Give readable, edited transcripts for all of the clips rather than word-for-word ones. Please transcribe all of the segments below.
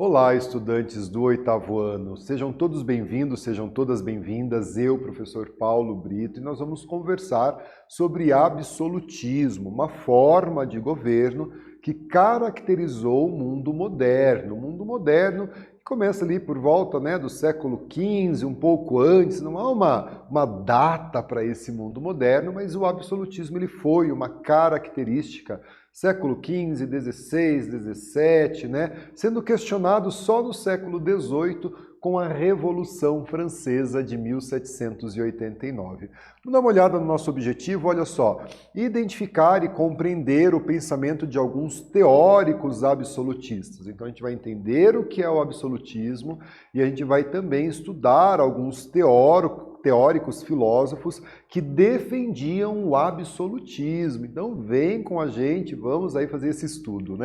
Olá, estudantes do 8º ano. Sejam todos bem-vindos, sejam todas bem-vindas. Eu, professor Paulo Brito, e nós vamos conversar sobre absolutismo, uma forma de governo que caracterizou o mundo moderno. O mundo moderno que começa ali por volta do século XV, um pouco antes. Não há uma data para esse mundo moderno, mas o absolutismo ele foi uma característica século XV, XVI, XVII, sendo questionado só no século XVIII com a Revolução Francesa de 1789. Vamos dar uma olhada no nosso objetivo, olha só, identificar e compreender o pensamento de alguns teóricos absolutistas. Então a gente vai entender o que é o absolutismo e a gente vai também estudar alguns teóricos, filósofos que defendiam o absolutismo. Então vem com a gente, vamos aí fazer esse estudo,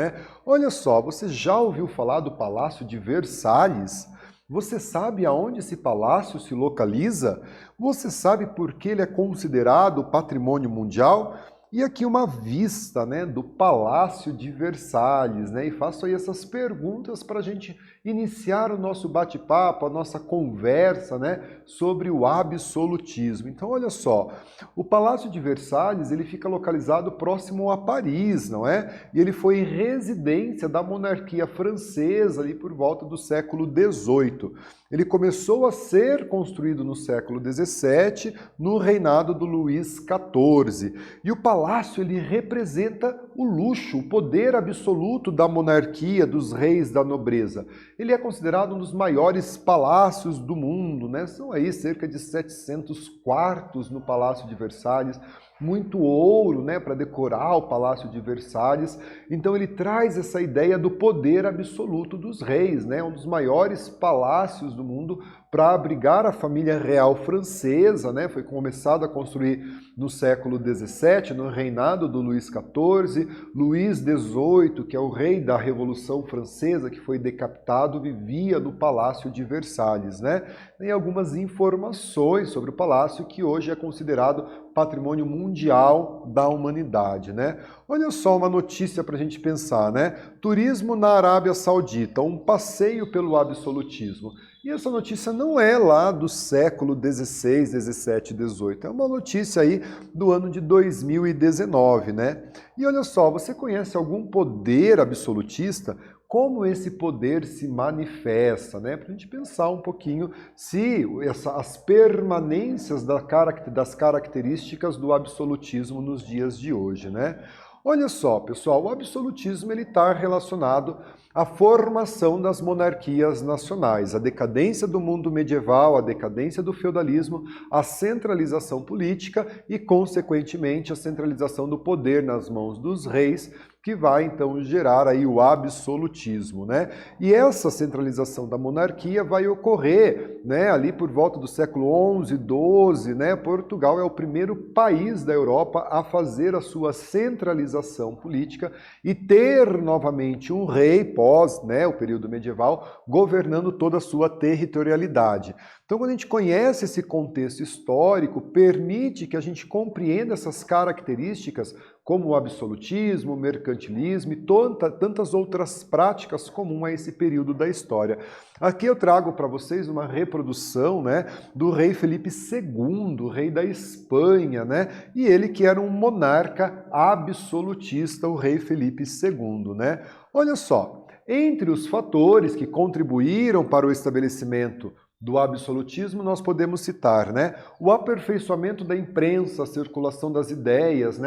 Olha só, você já ouviu falar do Palácio de Versalhes? Você sabe aonde esse palácio se localiza? Você sabe por que ele é considerado patrimônio mundial? E aqui uma vista do Palácio de Versalhes, e faço aí essas perguntas para a gente iniciar o nosso bate-papo, a nossa conversa sobre o absolutismo. Então olha só, o Palácio de Versalhes ele fica localizado próximo a Paris, não é? E ele foi residência da monarquia francesa ali por volta do século XVIII. Ele começou a ser construído no século XVII, no reinado do Luís XIV. E o palácio ele representa o luxo, o poder absoluto da monarquia, dos reis, da nobreza. Ele é considerado um dos maiores palácios do mundo, São aí cerca de 700 quartos no Palácio de Versalhes, muito ouro, para decorar o Palácio de Versalhes. Então ele traz essa ideia do poder absoluto dos reis, um dos maiores palácios do mundo para abrigar a família real francesa, Foi começado a construir no século XVII, no reinado do Luís XIV. Luís XVIII, que é o rei da Revolução Francesa, que foi decapitado, vivia no Palácio de Versalhes, Tem algumas informações sobre o palácio que hoje é considerado patrimônio mundial da humanidade, Olha só uma notícia para a gente pensar, Turismo na Arábia Saudita, um passeio pelo absolutismo. E essa notícia não é lá do século XVI, XVII, XVIII, é uma notícia aí do ano de 2019, E olha só, você conhece algum poder absolutista? Como esse poder se manifesta, Para a gente pensar um pouquinho se as permanências das características do absolutismo nos dias de hoje, Olha só, pessoal, o absolutismo está relacionado à formação das monarquias nacionais, a decadência do mundo medieval, a decadência do feudalismo, a centralização política e, consequentemente, a centralização do poder nas mãos dos reis, que vai, então, gerar aí o absolutismo, E essa centralização da monarquia vai ocorrer, ali por volta do século XI, XII, Portugal é o primeiro país da Europa a fazer a sua centralização política e ter novamente um rei pós, o período medieval, governando toda a sua territorialidade. Então, quando a gente conhece esse contexto histórico, permite que a gente compreenda essas características como o absolutismo, o mercantilismo e tantas outras práticas comuns a esse período da história. Aqui eu trago para vocês uma reprodução do rei Felipe II, rei da Espanha, e ele que era um monarca absolutista, o rei Felipe II. Olha só, entre os fatores que contribuíram para o estabelecimento do absolutismo, nós podemos citar o aperfeiçoamento da imprensa, a circulação das ideias,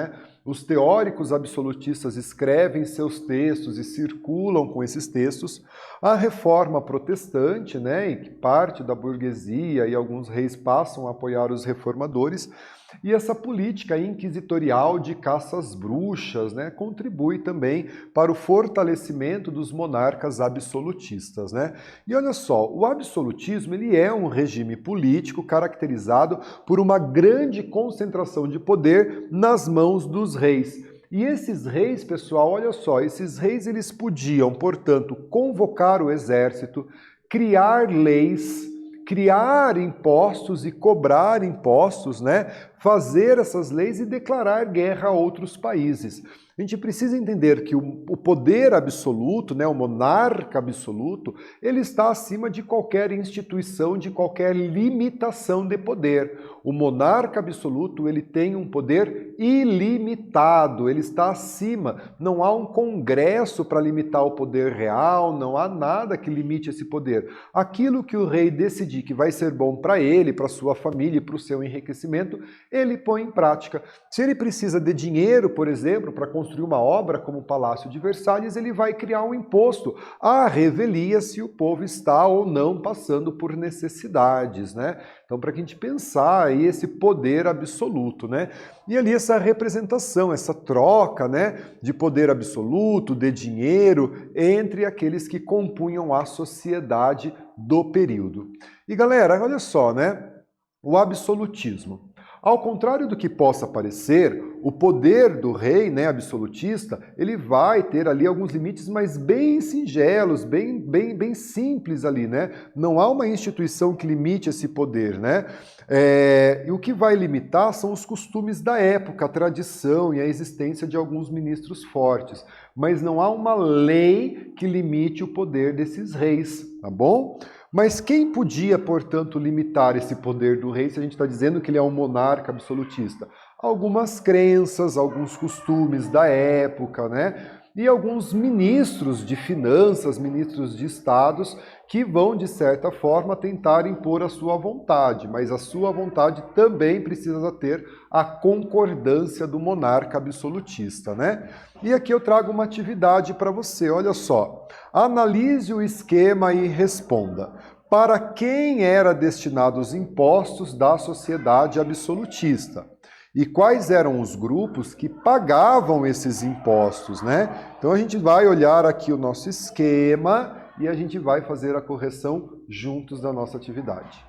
Os teóricos absolutistas escrevem seus textos e circulam com esses textos. A reforma protestante, em que parte da burguesia e alguns reis passam a apoiar os reformadores. E essa política inquisitorial de caça às bruxas contribui também para o fortalecimento dos monarcas absolutistas. E olha só, o absolutismo ele é um regime político caracterizado por uma grande concentração de poder nas mãos dos reis. E esses reis, pessoal, olha só, esses reis eles podiam, portanto, convocar o exército, criar leis, criar impostos e cobrar impostos, fazer essas leis e declarar guerra a outros países. A gente precisa entender que o poder absoluto, né, o monarca absoluto, ele está acima de qualquer instituição, de qualquer limitação de poder. O monarca absoluto, ele tem um poder ilimitado, ele está acima. Não há um congresso para limitar o poder real, não há nada que limite esse poder. Aquilo que o rei decidir que vai ser bom para ele, para sua família e para o seu enriquecimento, ele põe em prática. Se ele precisa de dinheiro, por exemplo, para construir uma obra como o Palácio de Versalhes, ele vai criar um imposto à revelia se o povo está ou não passando por necessidades, né? Então, para que a gente pensar aí esse poder absoluto, né? E ali essa representação, essa troca, né, de poder absoluto, de dinheiro, entre aqueles que compunham a sociedade do período. E galera, olha só, né? O absolutismo. Ao contrário do que possa parecer, o poder do rei, né, absolutista, ele vai ter ali alguns limites, mas bem singelos, bem simples ali, né? Não há uma instituição que limite esse poder, né? E o que vai limitar são os costumes da época, a tradição e a existência de alguns ministros fortes. Mas não há uma lei que limite o poder desses reis, tá bom? Mas quem podia, portanto, limitar esse poder do rei se a gente está dizendo que ele é um monarca absolutista? Algumas crenças, alguns costumes da época, né? E alguns ministros de finanças, ministros de estados, que vão, de certa forma, tentar impor a sua vontade, mas a sua vontade também precisa ter a concordância do monarca absolutista, né? E aqui eu trago uma atividade para você, olha só. Analise o esquema e responda. Para quem era destinados os impostos da sociedade absolutista? E quais eram os grupos que pagavam esses impostos, né? Então a gente vai olhar aqui o nosso esquema e a gente vai fazer a correção juntos da nossa atividade.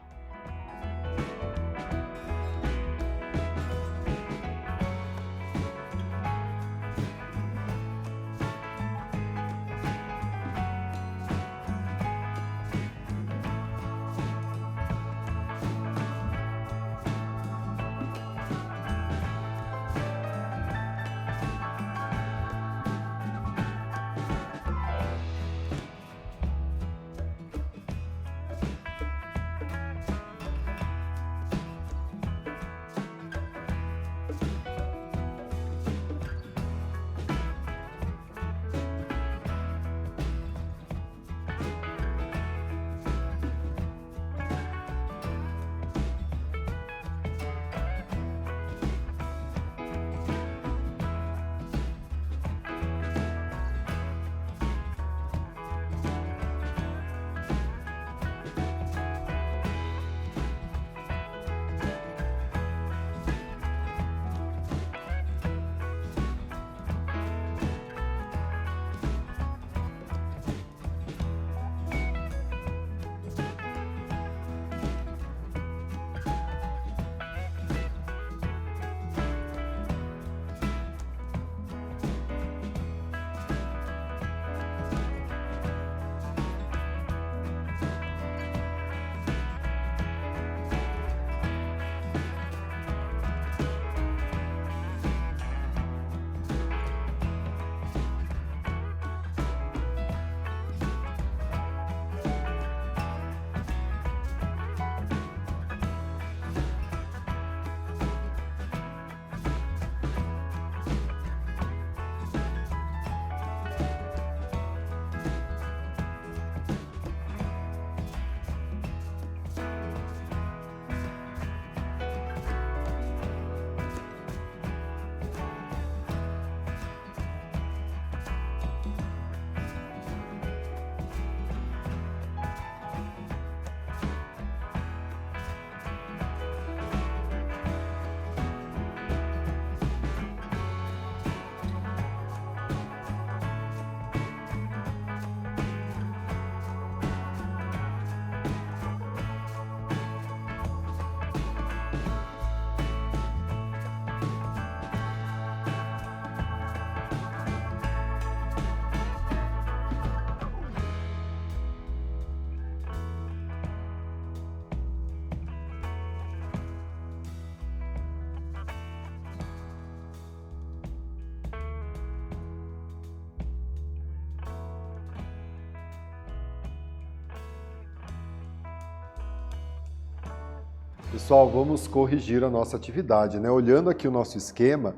Pessoal, vamos corrigir a nossa atividade, né? Olhando aqui o nosso esquema,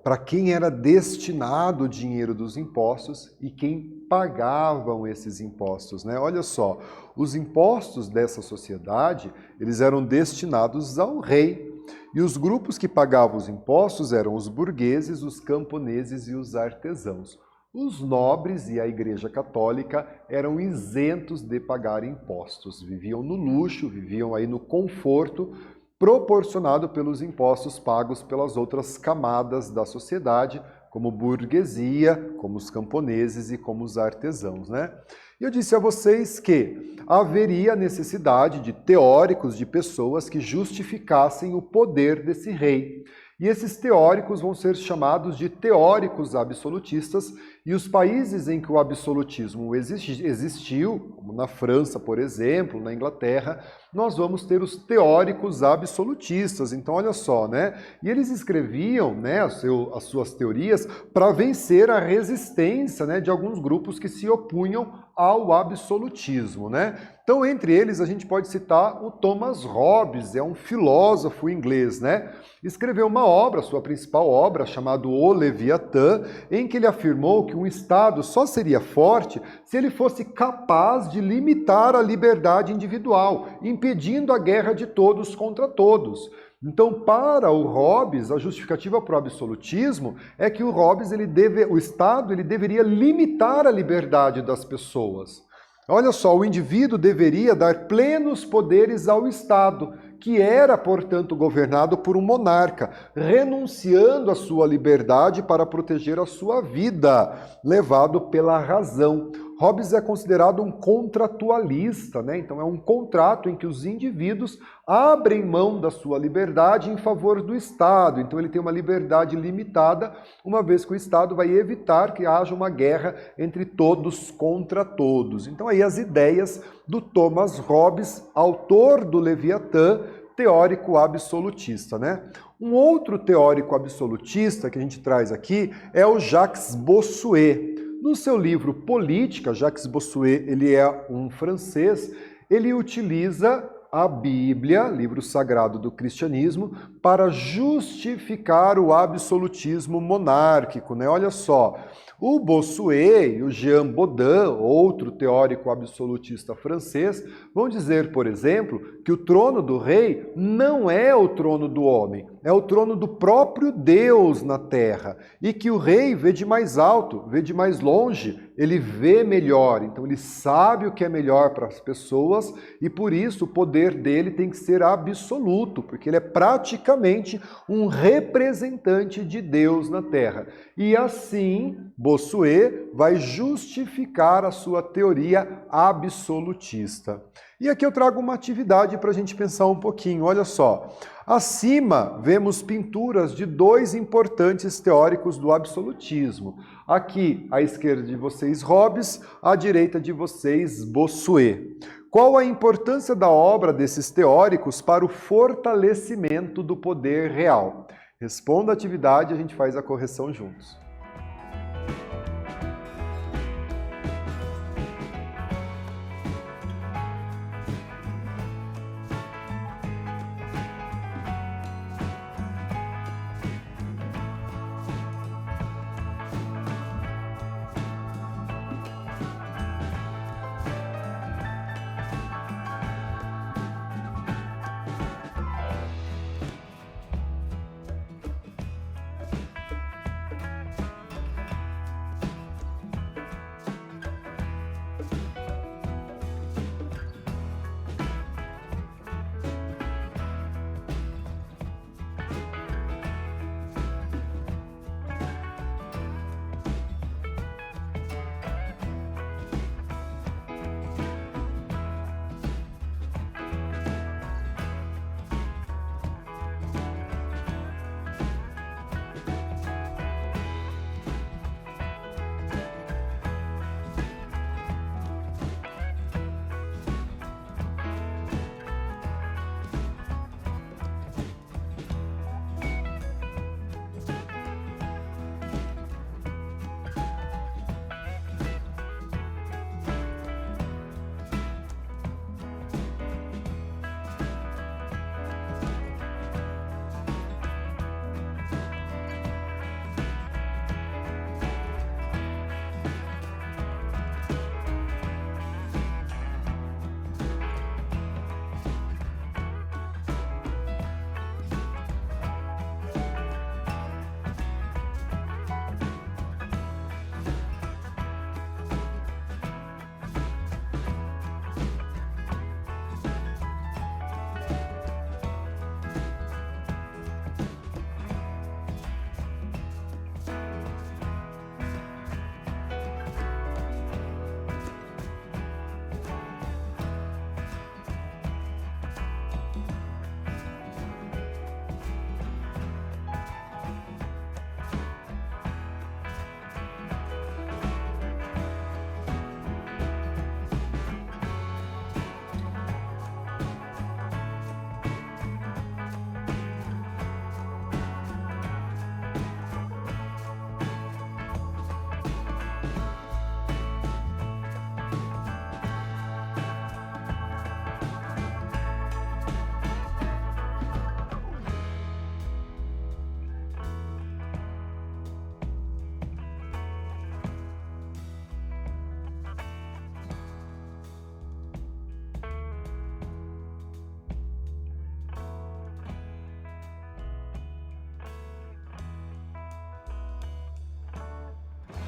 para quem era destinado o dinheiro dos impostos e quem pagavam esses impostos, né? Olha só, os impostos dessa sociedade, eles eram destinados ao rei, e os grupos que pagavam os impostos eram os burgueses, os camponeses e os artesãos. Os nobres e a Igreja Católica eram isentos de pagar impostos, viviam no luxo, viviam aí no conforto proporcionado pelos impostos pagos pelas outras camadas da sociedade, como burguesia, como os camponeses e como os artesãos, né? E eu disse a vocês que haveria necessidade de teóricos, de pessoas que justificassem o poder desse rei. E esses teóricos vão ser chamados de teóricos absolutistas, e os países em que o absolutismo existiu, como na França, por exemplo, na Inglaterra, nós vamos ter os teóricos absolutistas. Então, olha só, né? E eles escreviam, né, as suas teorias para vencer a resistência, né, de alguns grupos que se opunham ao absolutismo, né? Então, entre eles, a gente pode citar o Thomas Hobbes, é um filósofo inglês, né? Escreveu uma obra, sua principal obra, chamada O Leviatã, em que ele afirmou que um Estado só seria forte se ele fosse capaz de limitar a liberdade individual, impedindo a guerra de todos contra todos. Então, para o Hobbes, a justificativa para o absolutismo é que o Estado deveria limitar a liberdade das pessoas. Olha só, o indivíduo deveria dar plenos poderes ao Estado, que era, portanto, governado por um monarca, renunciando à sua liberdade para proteger a sua vida, levado pela razão. Hobbes é considerado um contratualista, né? Então é um contrato em que os indivíduos abrem mão da sua liberdade em favor do Estado. Então ele tem uma liberdade limitada, uma vez que o Estado vai evitar que haja uma guerra entre todos contra todos. Então aí as ideias do Thomas Hobbes, autor do Leviatã, teórico absolutista, né? Um outro teórico absolutista que a gente traz aqui é o Jacques Bossuet. No seu livro Política, Jacques Bossuet, ele é um francês, ele utiliza a Bíblia, livro sagrado do cristianismo, para justificar o absolutismo monárquico, né? Olha só, o Bossuet e o Jean Bodin, outro teórico absolutista francês, vão dizer, por exemplo, que o trono do rei não é o trono do homem, é o trono do próprio Deus na terra, e que o rei vê de mais alto, vê de mais longe, ele vê melhor, então ele sabe o que é melhor para as pessoas, e por isso o poder dele tem que ser absoluto, porque ele é praticamente um representante de Deus na terra. E assim, Bossuet vai justificar a sua teoria absolutista. E aqui eu trago uma atividade para a gente pensar um pouquinho. Olha só, acima vemos pinturas de dois importantes teóricos do absolutismo. Aqui, à esquerda de vocês, Hobbes, à direita de vocês, Bossuet. Qual a importância da obra desses teóricos para o fortalecimento do poder real? Responda a atividade e a gente faz a correção juntos.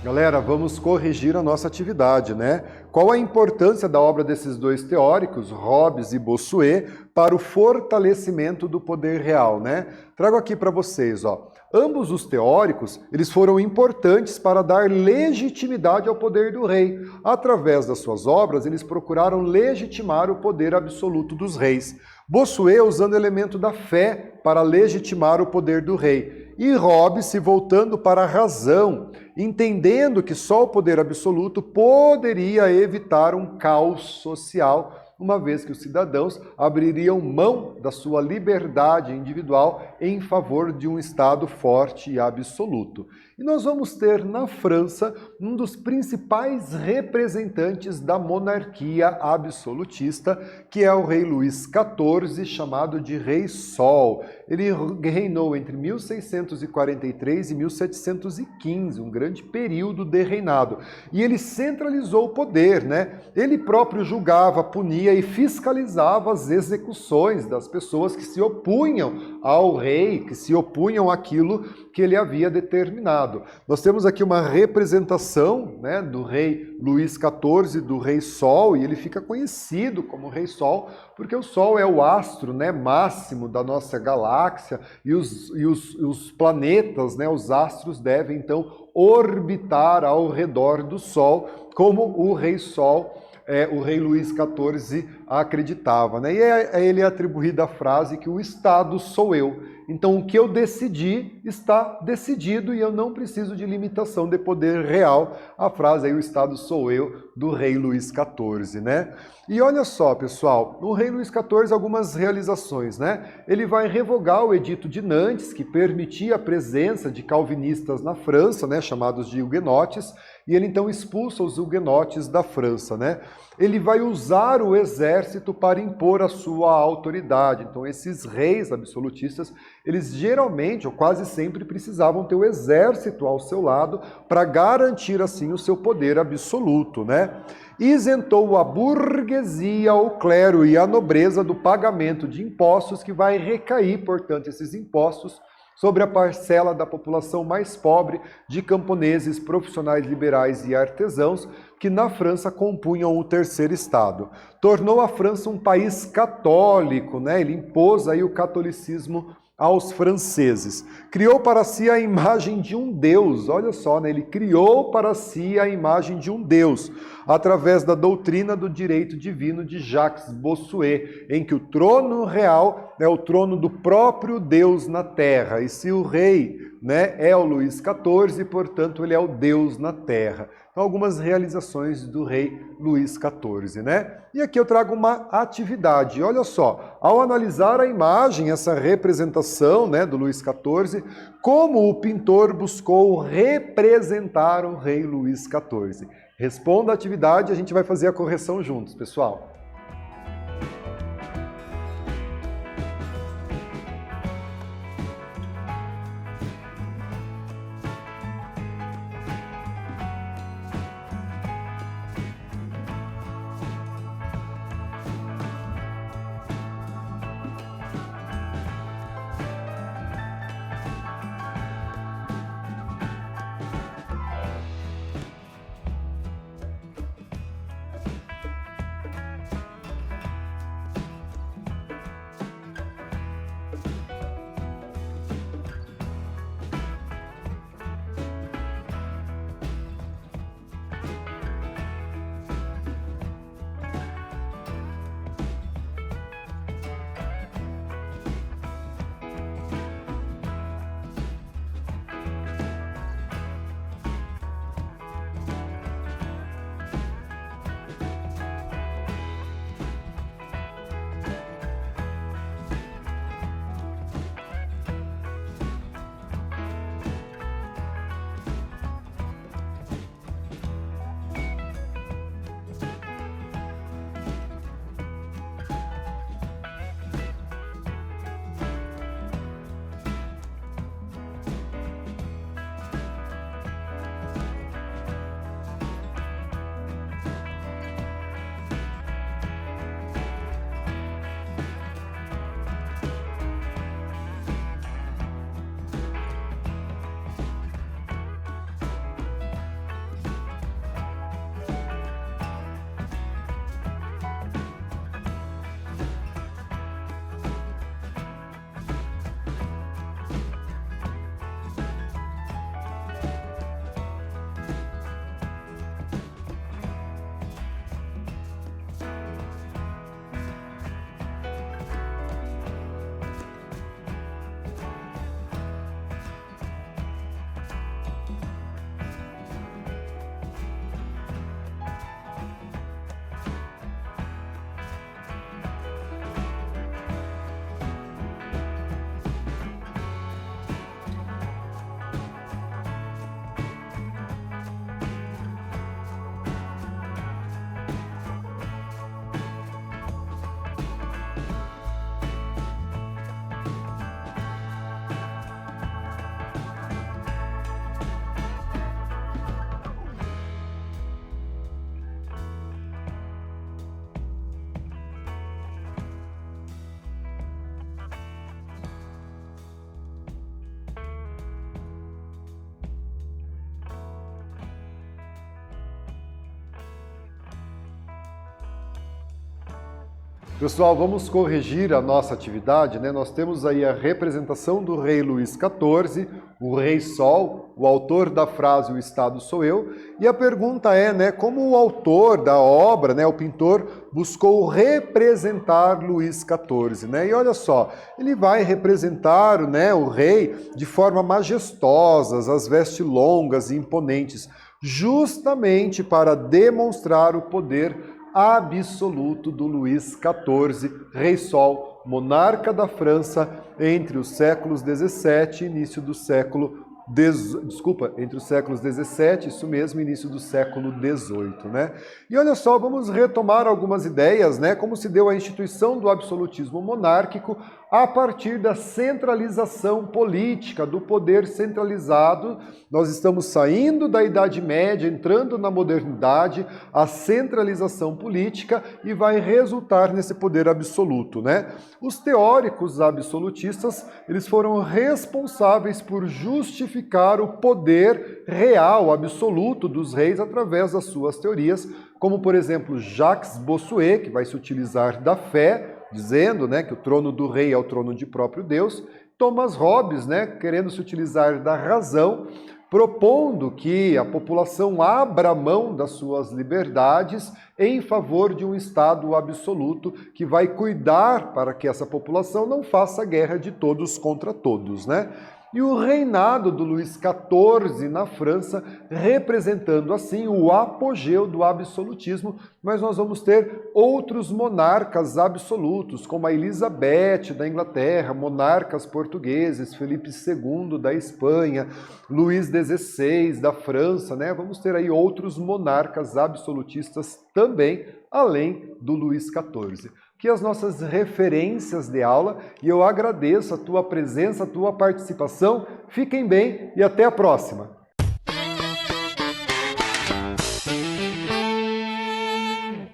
Galera, vamos corrigir a nossa atividade, né? Qual a importância da obra desses dois teóricos, Hobbes e Bossuet, para o fortalecimento do poder real, né? Trago aqui para vocês, ó. Ambos os teóricos, eles foram importantes para dar legitimidade ao poder do rei. Através das suas obras, eles procuraram legitimar o poder absoluto dos reis. Bossuet usando o elemento da fé para legitimar o poder do rei. E Hobbes se voltando para a razão, entendendo que só o poder absoluto poderia evitar um caos social, uma vez que os cidadãos abririam mão da sua liberdade individual em favor de um Estado forte e absoluto. E nós vamos ter na França um dos principais representantes da monarquia absolutista, que é o rei Luís XIV, chamado de Rei Sol. Ele reinou entre 1643 e 1715, um grande período de reinado. E ele centralizou o poder, né? Ele próprio julgava, punia e fiscalizava as execuções das pessoas que se opunham ao rei, que se opunham àquilo que ele havia determinado. Nós temos aqui uma representação, né, do rei Luís XIV, do Rei Sol, e ele fica conhecido como Rei Sol, porque o Sol é o astro, né, máximo da nossa galáxia, e os planetas, né, os astros devem então orbitar ao redor do Sol, como o Rei Sol, o rei Luís XIV acreditava, né? E a ele é atribuída a frase que o Estado sou eu. Então o que eu decidi está decidido e eu não preciso de limitação de poder real. A frase aí, o Estado sou eu, do rei Luís XIV, né? E olha só, pessoal, o rei Luís XIV, algumas realizações, né? Ele vai revogar o Edito de Nantes, que permitia a presença de calvinistas na França, né, chamados de huguenotes, e ele então expulsa os huguenotes da França, né? Ele vai usar o exército para impor a sua autoridade. Então esses reis absolutistas, eles geralmente, ou quase sempre, precisavam ter o exército ao seu lado para garantir assim o seu poder absoluto, né? Isentou a burguesia, o clero e a nobreza do pagamento de impostos, que vai recair, portanto, esses impostos sobre a parcela da população mais pobre de camponeses, profissionais liberais e artesãos, que na França compunham o terceiro estado. Tornou a França um país católico, né? Ele impôs aí o catolicismo aos franceses. Criou para si a imagem de um Deus, olha só, né? Ele criou para si a imagem de um Deus, através da doutrina do direito divino de Jacques Bossuet, em que o trono real é o trono do próprio Deus na terra, e se o rei, né, é o Luís XIV, portanto ele é o Deus na terra. Então, algumas realizações do rei Luís XIV, né? E aqui eu trago uma atividade. Olha só, ao analisar a imagem, essa representação, né, do Luís XIV, como o pintor buscou representar o rei Luís XIV? Responda a atividade e a gente vai fazer a correção juntos, pessoal. Pessoal, vamos corrigir a nossa atividade, né? Nós temos aí a representação do rei Luís XIV, o Rei Sol, o autor da frase "O Estado sou eu", e a pergunta é, né, como o autor da obra, né, o pintor, buscou representar Luís XIV, né? E olha só, ele vai representar, né, o rei de forma majestosa, as vestes longas e imponentes, justamente para demonstrar o poder absoluto do Luís XIV, Rei Sol, monarca da França entre os séculos 17 e início do século entre os séculos 17, isso mesmo, início do século 18, né? E olha só, vamos retomar algumas ideias, né? Como se deu a instituição do absolutismo monárquico a partir da centralização política, do poder centralizado. Nós estamos saindo da Idade Média, entrando na modernidade, a centralização política e vai resultar nesse poder absoluto, né? Os teóricos absolutistas, eles foram responsáveis por justificar o poder real, absoluto dos reis através das suas teorias, como, por exemplo, Jacques Bossuet, que vai se utilizar da fé, dizendo, né, que o trono do rei é o trono de próprio Deus, Thomas Hobbes, né, querendo se utilizar da razão, propondo que a população abra mão das suas liberdades em favor de um Estado absoluto que vai cuidar para que essa população não faça guerra de todos contra todos, né? E o reinado do Luís XIV na França, representando assim o apogeu do absolutismo, mas nós vamos ter outros monarcas absolutos, como a Elizabeth da Inglaterra, monarcas portugueses, Felipe II da Espanha, Luís XVI da França, né? Vamos ter aí outros monarcas absolutistas também, além do Luís XIV. Que as nossas referências de aula, e eu agradeço a tua presença, a tua participação. Fiquem bem e até a próxima!